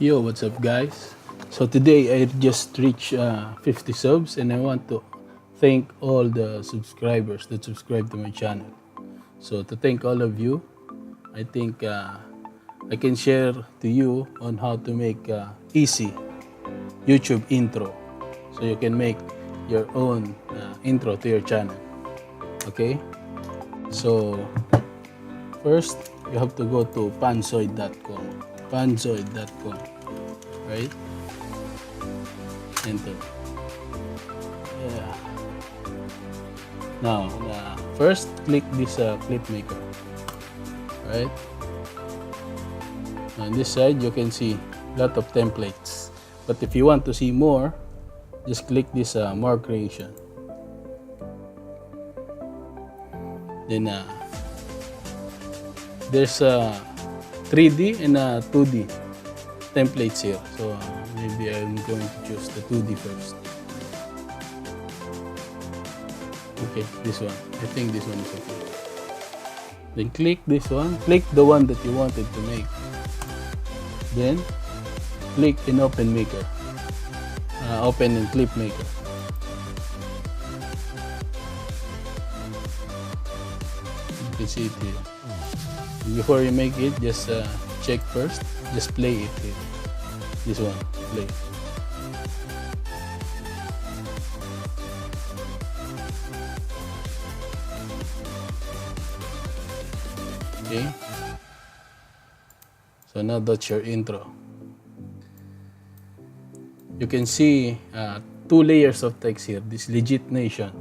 Yo, what's up, guys? So today I just reached 50 subs, and I want to thank all the subscribers that subscribe to my channel. So to thank all of you, I think I can share to you on how to make easy YouTube intro, so you can make your own intro to your channel. Okay? So first, you have to go to panzoid.com. Panzoid.com, right? Enter. Yeah. Now, first click this clip maker, right? On this side, you can see a lot of templates. But if you want to see more, just click this more creation. Then there's 3D and 2D templates here. So maybe I'm going to choose the 2D first. Okay, this one. I think this one is okay. Then click this one. Click the one that you wanted to make. Then click in Open Maker. Open in Clip Maker. You can see it here. Before you make it, just check first. Just play it here. This one, play. Okay. So now that's your intro. You can see 2 layers of text here. This Legit Nation.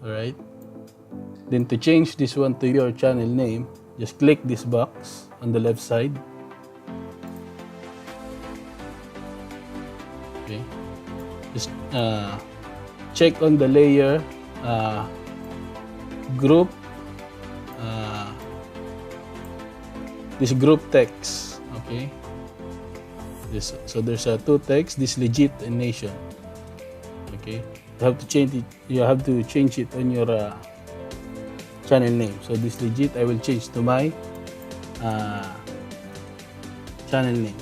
Alright. Then to change this one to your channel name, just click this box on the left side. Okay. Just check on the layer group. This group text. Okay. So there's two text. This Legit and Nation. Okay. You have to change it. You have to change it on your channel name. So this Legit, I will change to my channel name.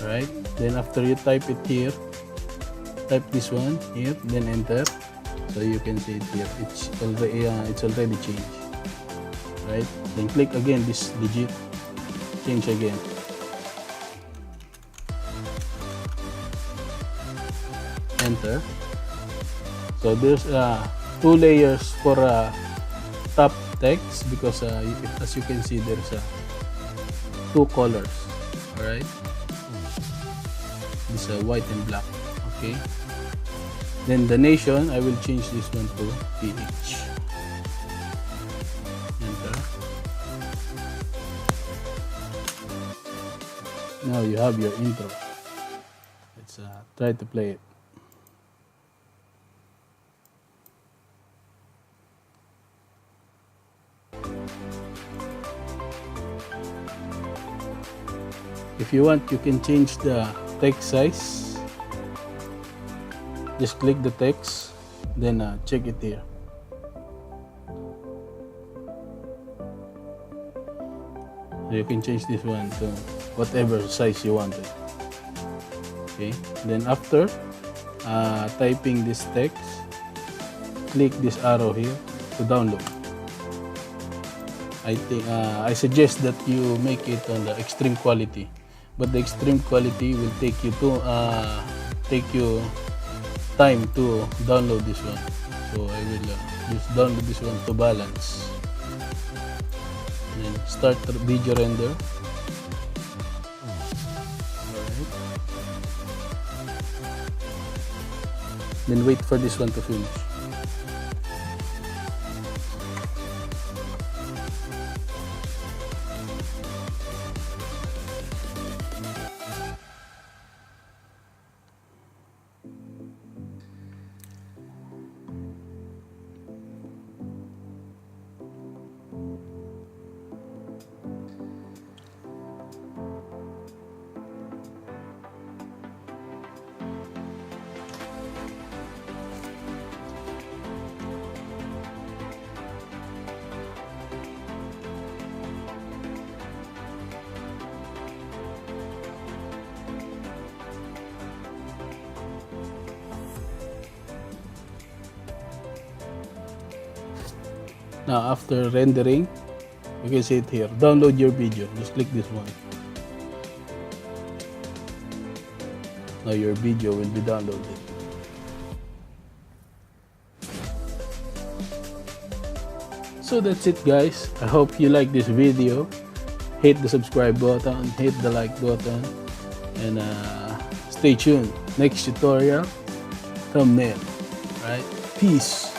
Alright. Then after you type it here, type this one here, then enter. So you can see it here. It's already changed. Right. Then click again this Legit. Change again. Enter. So there's 2 layers for top text because as you can see there's 2 colors. Alright. This white and black. Okay. Then the nation, I will change this one to PH. Enter. Now you have your intro. Let's try to play it. If you want, you can change the text size. Just click the text, then check it here. So you can change this one to whatever size you wanted. Okay. Then after typing this text, click this arrow here to download. I suggest that you make it on the extreme quality, but the extreme quality will take you time to download this one. So I will just download this one to balance. Then start the video render. Alright. Then wait for this one to finish. Now after rendering, you can see it here. Download your video. Just click this one. Now your video will be downloaded. So that's it, guys. I hope you like this video. Hit the subscribe button, hit the like button, and stay tuned. Next tutorial, thumbnail. Right? Peace.